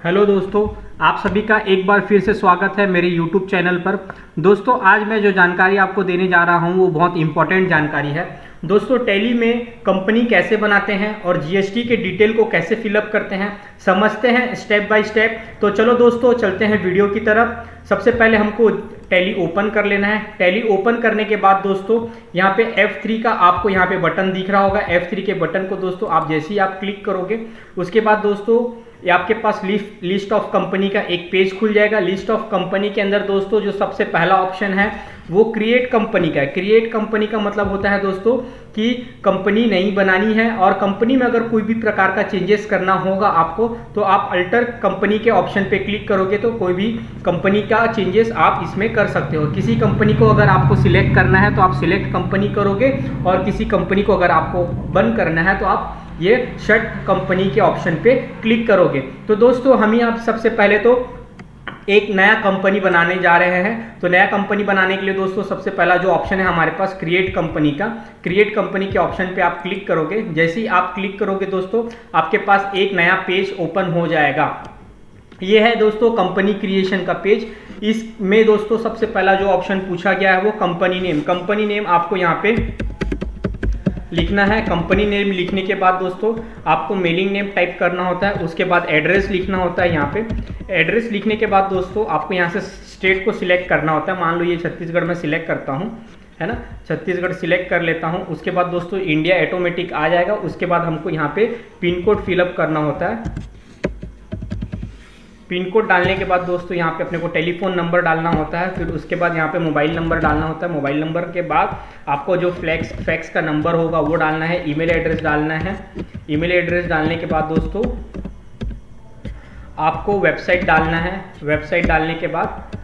Hello दोस्तों, आप सभी का एक बार फिर से स्वागत है मेरे YouTube चैनल पर। दोस्तों, आज मैं जो जानकारी आपको देने जा रहा हूं वो बहुत इंपॉर्टेंट जानकारी है। दोस्तों, टैली में कंपनी कैसे बनाते हैं और जीएसटी के डिटेल को कैसे फिलअप करते हैं समझते हैं स्टेप बाय स्टेप। तो चलो दोस्तों, चलते हैं वीडियो की तरफ। सबसे पहले हमको टैली ओपन कर लेना है। टैली ओपन करने के बाद दोस्तों यहाँ पे F3 का आपको यहाँ पे बटन दिख रहा होगा। F3 के बटन को दोस्तों आप जैसे ही आप क्लिक करोगे उसके बाद दोस्तों ये आपके पास लिस्ट ऑफ कंपनी का एक पेज खुल जाएगा। लिस्ट ऑफ कंपनी के अंदर दोस्तों जो सबसे पहला ऑप्शन है वो क्रिएट कंपनी का है। क्रिएट कंपनी का मतलब होता है दोस्तों कि कंपनी नई बनानी है और कंपनी में अगर कोई भी प्रकार का चेंजेस करना होगा आपको तो आप अल्टर कंपनी के ऑप्शन पे क्लिक करोगे तो कोई भी कंपनी का चेंजेस आप इसमें कर सकते हो। किसी कंपनी को अगर आपको सिलेक्ट करना है तो आप सिलेक्ट कंपनी करोगे और किसी कंपनी को अगर आपको बंद करना है तो आप ये शट कंपनी के ऑप्शन पे क्लिक करोगे। तो दोस्तों हम यहाँ सबसे पहले तो एक नया कंपनी बनाने जा रहे हैं। तो नया कंपनी बनाने के लिए दोस्तों सबसे पहला जो ऑप्शन है हमारे पास क्रिएट कंपनी का। क्रिएट कंपनी के ऑप्शन पे आप क्लिक करोगे। जैसे ही आप क्लिक करोगे दोस्तों आपके पास एक नया पेज ओपन हो जाएगा। ये है दोस्तों कंपनी क्रिएशन का पेज। इसमें दोस्तों सबसे पहला जो ऑप्शन पूछा गया है वो कंपनी नेम। कंपनी नेम आपको यहाँ पे लिखना है। कंपनी नेम लिखने के बाद दोस्तों आपको मेलिंग नेम टाइप करना होता है। उसके बाद एड्रेस लिखना होता है। यहाँ पे एड्रेस लिखने के बाद दोस्तों आपको यहाँ से स्टेट को सिलेक्ट करना होता है। मान लो ये छत्तीसगढ़ में सिलेक्ट करता हूँ, है ना, छत्तीसगढ़ सिलेक्ट कर लेता हूँ। उसके बाद दोस्तों इंडिया ऑटोमेटिक आ जाएगा। उसके बाद हमको यहाँ पे पिन कोड फिलअप करना होता है। पिन कोड डालने के बाद दोस्तों यहाँ पे अपने को टेलीफोन नंबर डालना होता है। फिर उसके बाद यहाँ पे मोबाइल नंबर डालना होता है। मोबाइल नंबर के बाद आपको जो फैक्स का नंबर होगा वो डालना है। ईमेल एड्रेस डालना है। ईमेल एड्रेस डालने के बाद दोस्तों आपको वेबसाइट डालना है। वेबसाइट डालने के बाद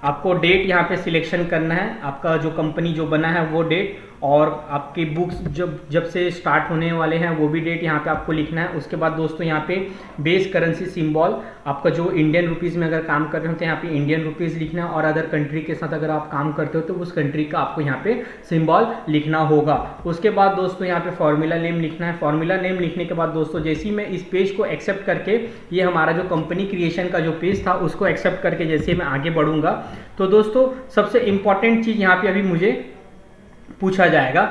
आपको डेट यहाँ पे सिलेक्शन करना है। आपका जो कंपनी जो बना है वो डेट और आपकी बुक्स जब से स्टार्ट होने वाले हैं वो भी डेट यहाँ पे आपको लिखना है। उसके बाद दोस्तों यहाँ पे बेस करेंसी सिंबल आपका जो इंडियन रुपीज़ में अगर काम कर रहे हो तो यहाँ पे इंडियन रुपीज़ लिखना है। और अदर कंट्री के साथ अगर आप काम करते हो तो उस कंट्री का आपको यहाँ पे सिंबल लिखना होगा। उसके बाद दोस्तों यहाँ पे फॉर्मूला नेम लिखना है। फॉर्मूला नेम लिखने के बाद दोस्तों जैसे ही मैं इस पेज को एक्सेप्ट करके ये हमारा जो कंपनी क्रिएशन का जो पेज था उसको एक्सेप्ट करके जैसे मैं आगे बढ़ूंगा तो दोस्तों सबसे इंपॉर्टेंट चीज़ यहाँ पे अभी मुझे पूछा जाएगा।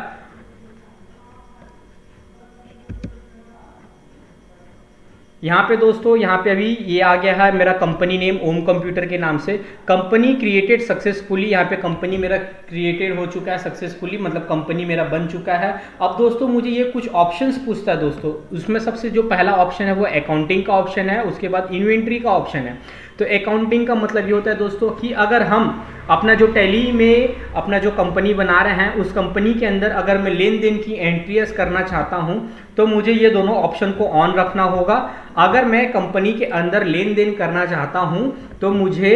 यहाँ पे दोस्तों यहाँ पे अभी ये आ गया है मेरा कंपनी नेम ओम कंप्यूटर के नाम से। कंपनी क्रिएटेड सक्सेसफुली, यहाँ पे कंपनी मेरा क्रिएटेड हो चुका है सक्सेसफुली, मतलब कंपनी मेरा बन चुका है। अब दोस्तों मुझे ये कुछ ऑप्शंस पूछता है दोस्तों। उसमें सबसे जो पहला ऑप्शन है वो अकाउंटिंग का ऑप्शन है। उसके बाद इन्वेंट्री का ऑप्शन है। तो अकाउंटिंग का मतलब ये होता है दोस्तों कि अगर हम अपना जो टैली में अपना जो कंपनी बना रहे हैं उस कंपनी के अंदर अगर मैं लेन देन की एंट्रीज करना चाहता हूं तो मुझे ये दोनों ऑप्शन को ऑन रखना होगा। अगर मैं कंपनी के अंदर लेन देन करना चाहता हूं तो मुझे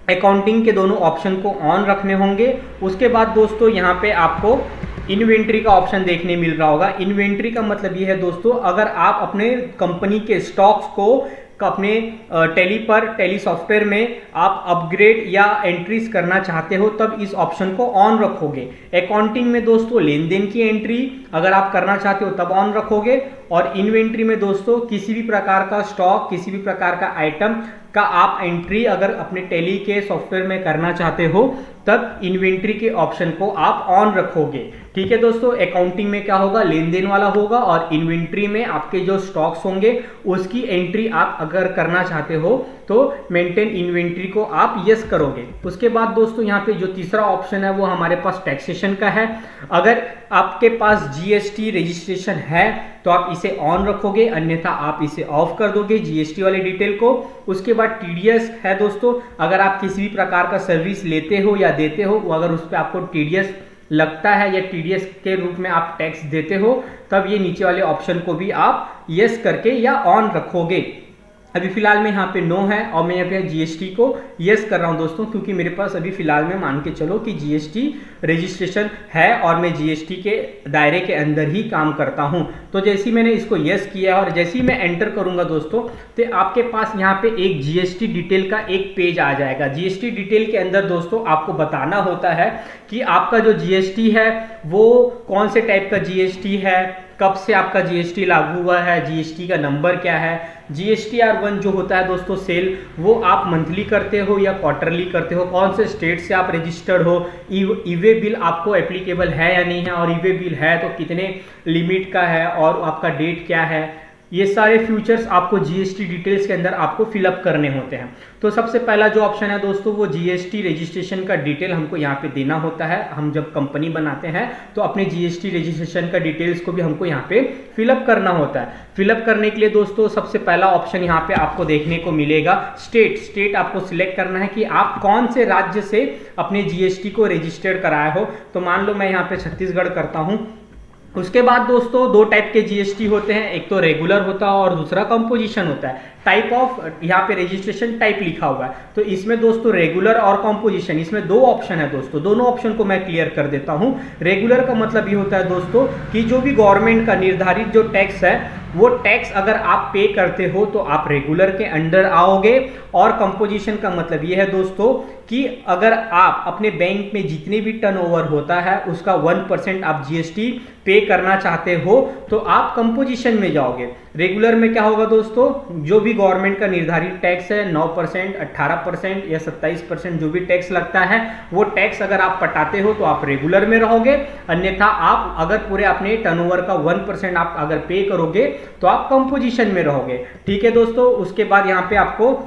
अकाउंटिंग के दोनों ऑप्शन को ऑन रखने होंगे। उसके बाद दोस्तों यहाँ पे आपको इन्वेंट्री का ऑप्शन देखने मिल रहा होगा। इन्वेंट्री का मतलब ये है दोस्तों अगर आप अपने कंपनी के स्टॉक्स को अपने टैली सॉफ्टवेयर में आप अपग्रेड या एंट्रीज करना चाहते हो तब इस ऑप्शन को ऑन रखोगे। अकाउंटिंग में दोस्तों लेन देन की एंट्री अगर आप करना चाहते हो तब ऑन रखोगे। और इन्वेंट्री में दोस्तों किसी भी प्रकार का स्टॉक किसी भी प्रकार का आइटम का आप एंट्री अगर अपने टैली के सॉफ्टवेयर में करना चाहते हो तब इन्वेंट्री के ऑप्शन को आप ऑन रखोगे। ठीक है दोस्तों, अकाउंटिंग में क्या होगा, लेन देन वाला होगा और इन्वेंट्री में आपके जो स्टॉक्स होंगे उसकी एंट्री आप अगर करना चाहते हो तो मेंटेन इन्वेंट्री को आप यस करोगे। उसके बाद दोस्तों यहाँ पे जो तीसरा ऑप्शन है वो हमारे पास टैक्सेशन का है। अगर आपके पास जीएसटी रजिस्ट्रेशन है तो आप इसे ऑन रखोगे, अन्यथा आप इसे ऑफ कर दोगे जीएसटी वाले डिटेल को। उसके बाद टीडीएस है दोस्तों, अगर आप किसी भी प्रकार का सर्विस लेते हो या देते हो अगर उस पर आपको टीडीएस लगता है या टीडीएस के रूप में आप टैक्स देते हो तब ये नीचे वाले ऑप्शन को भी आप यस करके या ऑन रखोगे। अभी फिलहाल में यहाँ पे नो है और मैं यहाँ पे जीएसटी को यस कर रहा हूँ दोस्तों क्योंकि मेरे पास अभी फिलहाल में मान के चलो कि जीएसटी रजिस्ट्रेशन है और मैं जीएसटी के दायरे के अंदर ही काम करता हूँ। तो जैसे ही मैंने इसको यस किया और जैसे ही मैं एंटर करूँगा दोस्तों तो आपके पास यहाँ पे एक जीएसटी डिटेल का एक पेज आ जाएगा। जीएसटी डिटेल के अंदर दोस्तों आपको बताना होता है कि आपका जो जीएसटी है वो कौन से टाइप का जीएसटी है, कब से आपका जीएसटी लागू हुआ है, जीएसटी का नंबर क्या है, GSTR1 जो होता है दोस्तों सेल, वो आप मंथली करते हो या क्वार्टरली करते हो, कौन से स्टेट से आप रजिस्टर्ड हो, ईवे बिल आपको एप्लीकेबल है या नहीं है, और ईवे बिल है तो कितने लिमिट का है और आपका डेट क्या है, ये सारे फ्यूचर्स आपको जीएसटी डिटेल्स के अंदर आपको फिलअप करने होते हैं। तो सबसे पहला जो ऑप्शन है दोस्तों वो जीएसटी रजिस्ट्रेशन का डिटेल हमको यहाँ पे देना होता है। हम जब कंपनी बनाते हैं तो अपने जीएसटी रजिस्ट्रेशन का डिटेल्स को भी हमको यहाँ पे फिलअप करना होता है। फिलअप करने के लिए दोस्तों सबसे पहला ऑप्शन यहाँ पे आपको देखने को मिलेगा स्टेट आपको सिलेक्ट करना है कि आप कौन से राज्य से अपने जीएसटी को रजिस्टर्ड कराए हो। तो मान लो मैं यहाँ पे छत्तीसगढ़ करता हूँ। उसके बाद दोस्तों दो टाइप के जीएसटी होते हैं, एक तो रेगुलर होता है और दूसरा कंपोजिशन होता है। टाइप ऑफ यहाँ पे रजिस्ट्रेशन टाइप लिखा हुआ है, तो इसमें दोस्तों रेगुलर और कंपोजिशन, इसमें दो ऑप्शन है दोस्तों। दोनों ऑप्शन को मैं क्लियर कर देता हूँ। रेगुलर का मतलब ये होता है दोस्तों कि जो भी गवर्नमेंट का निर्धारित जो टैक्स है वो टैक्स अगर आप पे करते हो तो आप रेगुलर के अंडर आओगे। और कंपोजिशन का मतलब ये है दोस्तों कि अगर आप अपने बैंक में जितने भी टर्नओवर होता है उसका 1% आप जीएसटी पे करना चाहते हो तो आप कंपोजिशन में जाओगे। रेगुलर में क्या होगा दोस्तों, जो भी गवर्नमेंट का निर्धारित टैक्स है 9%, 18% या 27% जो भी टैक्स लगता है वो टैक्स अगर आप पटाते हो तो आप रेगुलर में रहोगे। अन्यथा आप अगर पूरे अपने टर्नओवर का 1% आप अगर पे करोगे तो आप कंपोजिशन में रहोगे। ठीक है दोस्तों। उसके बाद यहाँ पे आपको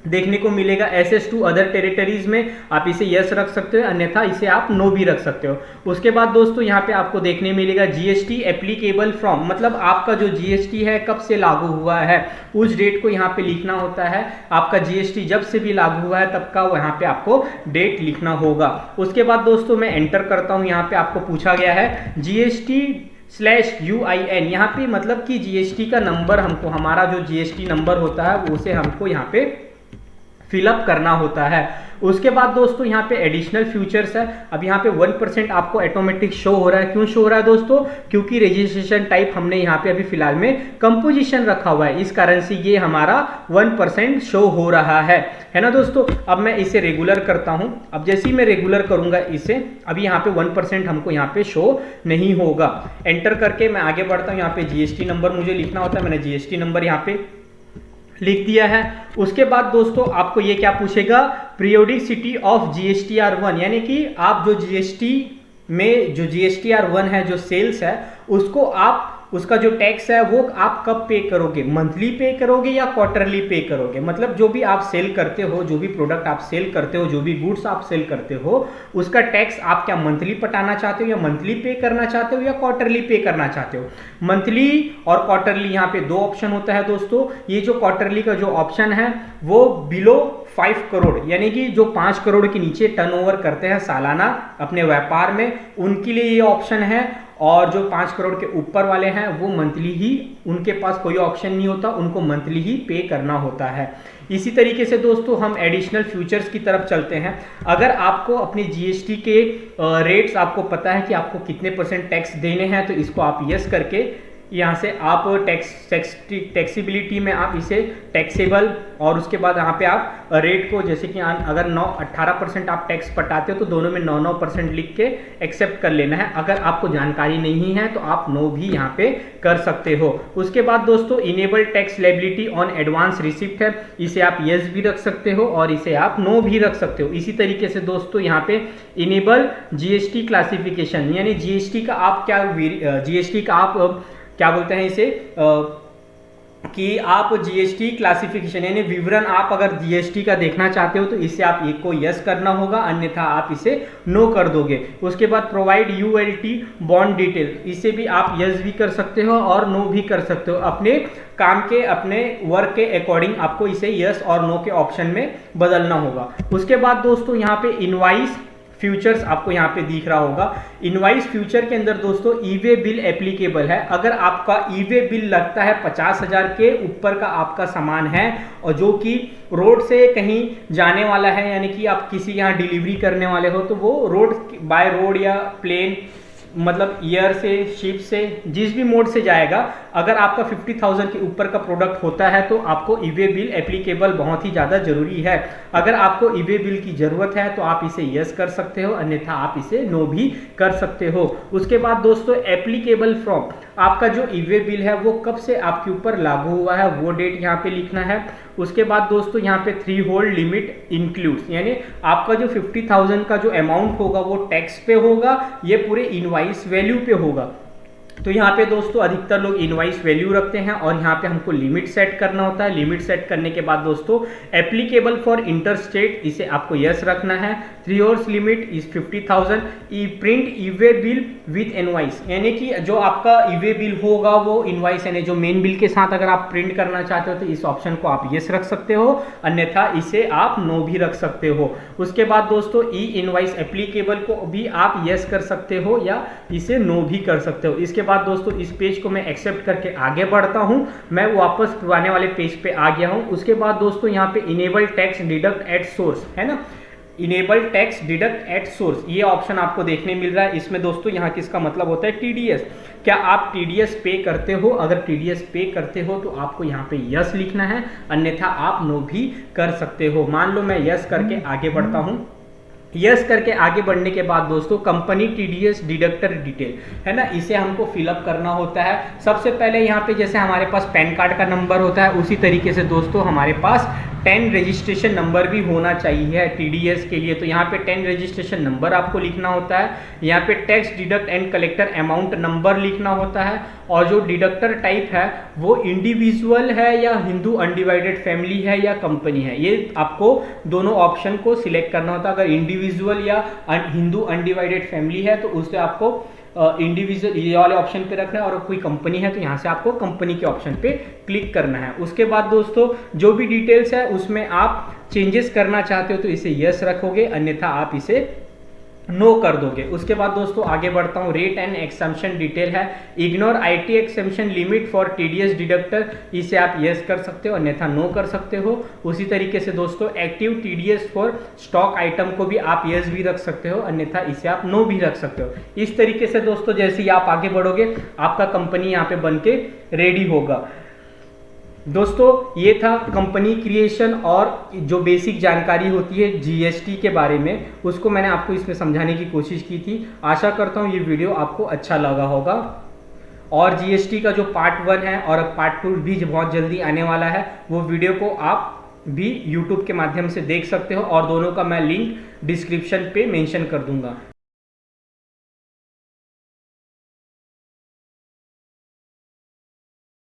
देखने को मिलेगा एसेस टू अदर टेरिटरीज में आप इसे यस रख सकते हो, अन्यथा इसे आप नो भी रख सकते हो। उसके बाद दोस्तों यहाँ पे आपको देखने मिलेगा जीएसटी एप्लीकेबल फ्रॉम, मतलब आपका जो जीएसटी है कब से लागू हुआ है उस डेट को यहाँ पे लिखना होता है। आपका जीएसटी जब से भी लागू हुआ है तब का यहाँ पे आपको डेट लिखना होगा। उसके बाद दोस्तों मैं एंटर करता हूँ। यहाँ पे आपको पूछा गया है GST/UIN, यहाँ पे मतलब कि जीएसटी का नंबर हमको, हमारा जो जीएसटी नंबर होता है वो उसे हमको यहाँ पे फिलअप करना होता है। उसके बाद दोस्तों यहाँ पे एडिशनल फ्यूचर्स है। अब यहाँ पे 1% आपको ऑटोमेटिक शो हो रहा है। क्यों शो हो रहा है दोस्तों, क्योंकि रजिस्ट्रेशन टाइप हमने यहाँ पे अभी फिलहाल में कंपोजिशन रखा हुआ है, इस कारण से ये हमारा 1% शो हो रहा है ना दोस्तों। अब मैं इसे रेगुलर करता हूँ। अब जैसे ही मैं रेगुलर करूंगा इसे, अभी यहाँ पे 1% हमको यहाँ पे शो नहीं होगा। एंटर करके मैं आगे बढ़ता हूँ। यहाँ पे जीएसटी नंबर मुझे लिखना होता है, मैंने जीएसटी नंबर यहाँ पे लिख दिया है। उसके बाद दोस्तों आपको ये क्या पूछेगा, पीरियोडिसिटी ऑफ GSTR1, यानी कि आप जो जीएसटी में जो GSTR1 है जो सेल्स है उसको आप, उसका जो टैक्स है वो आप कब पे करोगे, मंथली पे करोगे या क्वार्टरली पे करोगे। मतलब जो भी आप सेल करते हो, जो भी प्रोडक्ट आप सेल करते हो, जो भी गुड्स आप सेल करते हो उसका टैक्स आप क्या मंथली पटाना चाहते हो या मंथली पे करना चाहते हो या क्वार्टरली पे करना चाहते हो। मंथली और क्वार्टरली यहाँ पे दो ऑप्शन होता है दोस्तों। ये जो क्वार्टरली का जो ऑप्शन है वो बिलो 5 करोड़, यानी कि जो 5 करोड़ के नीचे टर्नओवर करते हैं सालाना अपने व्यापार में, उनके लिए ये ऑप्शन है। और जो 5 करोड़ के ऊपर वाले हैं वो मंथली ही, उनके पास कोई ऑप्शन नहीं होता, उनको मंथली ही पे करना होता है। इसी तरीके से दोस्तों हम एडिशनल फ्यूचर्स की तरफ चलते हैं। अगर आपको अपने जीएसटी के रेट्स आपको पता है कि आपको कितने % टैक्स देने हैं तो इसको आप यस करके यहाँ से आप टैक्सीबिलिटी में आप इसे टैक्सेबल, और उसके बाद यहाँ पे आप रेट को, जैसे कि अगर 18% आप टैक्स पटाते हो तो दोनों में 9% लिख के एक्सेप्ट कर लेना है। अगर आपको जानकारी नहीं है तो आप नो भी यहाँ पे कर सकते हो। उसके बाद दोस्तों enable tax liability on advance receipt है, इसे आप यस भी रख सकते हो और इसे आप नो भी रख सकते हो। इसी तरीके से दोस्तों यहाँ पे इनेबल जीएसटी क्लासिफिकेशन, यानी जीएसटी का आप क्या, जीएसटी का आप क्या बोलते हैं इसे, कि आप जीएसटी क्लासिफिकेशन यानी विवरण आप अगर जीएसटी का देखना चाहते हो तो इसे आप एक को यस करना होगा, अन्यथा आप इसे नो कर दोगे। उसके बाद प्रोवाइड यूएलटी बॉन्ड डिटेल, इसे भी आप यस भी कर सकते हो और नो भी कर सकते हो। अपने काम के, अपने वर्क के अकॉर्डिंग आपको इसे यस और नो के ऑप्शन में बदलना होगा। उसके बाद दोस्तों यहाँ पे इनवाइस फ्यूचर्स आपको यहाँ पे दिख रहा होगा। इनवाइस फ्यूचर के अंदर दोस्तों ईवे बिल एप्लीकेबल है। अगर आपका ईवे बिल लगता है 50,000 के ऊपर का आपका सामान है और जो कि रोड से कहीं जाने वाला है, यानी कि आप किसी यहाँ डिलीवरी करने वाले हो, तो वो रोड बाय रोड या प्लेन, मतलब एयर से, शिप से, जिस भी मोड से जाएगा, अगर आपका 50,000 के ऊपर का प्रोडक्ट होता है तो आपको ईवे बिल एप्लीकेबल बहुत ही ज़्यादा जरूरी है। अगर आपको ईवे बिल की ज़रूरत है तो आप इसे यस कर सकते हो, अन्यथा आप इसे नो भी कर सकते हो। उसके बाद दोस्तों एप्लीकेबल फ्रॉम, आपका जो ईवे बिल है वो कब से आपके ऊपर लागू हुआ है वो डेट यहाँ पे लिखना है। उसके बाद दोस्तों यहाँ पे 3 होल्ड लिमिट इंक्लूड्स, यानी आपका जो 50,000 का जो अमाउंट होगा वो टैक्स पे होगा, ये पूरे इनवाइस वैल्यू पे होगा। तो यहाँ पे दोस्तों अधिकतर लोग इनवाइस वैल्यू रखते हैं और यहाँ पे हमको लिमिट सेट करना होता है। लिमिट सेट करने के बाद दोस्तों एप्लीकेबल फॉर इंटर स्टेट, इसे आपको यस रखना है। 3 years limit is 50,000। E print e-way bill with invoice, यानी कि जो आपका ईवे बिल होगा वो इनवाइस यानी जो मेन बिल के साथ अगर आप प्रिंट करना चाहते हो तो इस ऑप्शन को आप यस रख सकते हो, अन्यथा इसे आप नो भी रख सकते हो। उसके बाद दोस्तों ई इनवाइस एप्लीकेबल को भी आप यस कर सकते हो या इसे नो भी कर सकते हो। इसके बाद दोस्तों इस पेज को मैं एक्सेप्ट करके आगे बढ़ता हूं, मैं वापस पुराने वाले पेज पे आ गया हूं। उसके बाद दोस्तों यहाँ पे enable tax deduct at source है ना, enable tax deduct at source, ये ऑप्शन आपको देखने मिल रहा है। इसमें दोस्तों यहाँ किसका मतलब होता है टीडीएस, क्या आप टीडीएस पे करते हो? अगर टीडीएस पे करते हो तो आपको यहाँ पे यस लिखना है, अन्यथा आप नो भी कर सकते हो। मान लो मैं यस करके आगे बढ़ता हूँ। यस करके आगे बढ़ने के बाद दोस्तों कंपनी टीडीएस डिडक्टर डिटेल है ना, इसे हमको फिलअप करना होता है। सबसे पहले यहाँ पे जैसे हमारे पास पैन कार्ड का नंबर होता है उसी तरीके से दोस्तों हमारे पास 10 रजिस्ट्रेशन नंबर भी होना चाहिए टीडीएस के लिए। तो यहाँ पे 10 रजिस्ट्रेशन नंबर आपको लिखना होता है। यहाँ पे tax deduct and collector amount number लिखना होता है, और जो डिडक्टर टाइप है वो इंडिविजुअल है या हिंदू अनडिवाइडेड फैमिली है या कंपनी है, ये आपको दोनों ऑप्शन को सिलेक्ट करना होता है। अगर इंडिविजुअल या हिंदू अनडिवाइडेड फैमिली है तो उससे आपको इंडिविजुअल ये वाले ऑप्शन पे रखना है, और कोई कंपनी है तो यहाँ से आपको कंपनी के ऑप्शन पे क्लिक करना है। उसके बाद दोस्तों जो भी डिटेल्स है उसमें आप चेंजेस करना चाहते हो तो इसे यस रखोगे, अन्यथा आप इसे नो कर दोगे। उसके बाद दोस्तों आगे बढ़ता हूँ, रेट एंड एक्सम्पशन डिटेल है, ignore IT exemption limit for TDS deductor, इसे आप यस कर सकते हो अन्यथा नो कर सकते हो। उसी तरीके से दोस्तों active TDS for stock item को भी आप यस भी रख सकते हो, अन्यथा इसे आप नो भी रख सकते हो। इस तरीके से दोस्तों जैसे ही आप आगे बढ़ोगे आपका कंपनी यहाँ पे बन के रेडी होगा। दोस्तों ये था कंपनी क्रिएशन और जो बेसिक जानकारी होती है जीएसटी के बारे में, उसको मैंने आपको इसमें समझाने की कोशिश की थी। आशा करता हूँ ये वीडियो आपको अच्छा लगा होगा। और जीएसटी का जो पार्ट 1 है और पार्ट 2 भी बहुत जल्दी आने वाला है, वो वीडियो को आप भी यूट्यूब के माध्यम से देख सकते हो, और दोनों का मैं लिंक डिस्क्रिप्शन पे मेंशन कर दूंगा।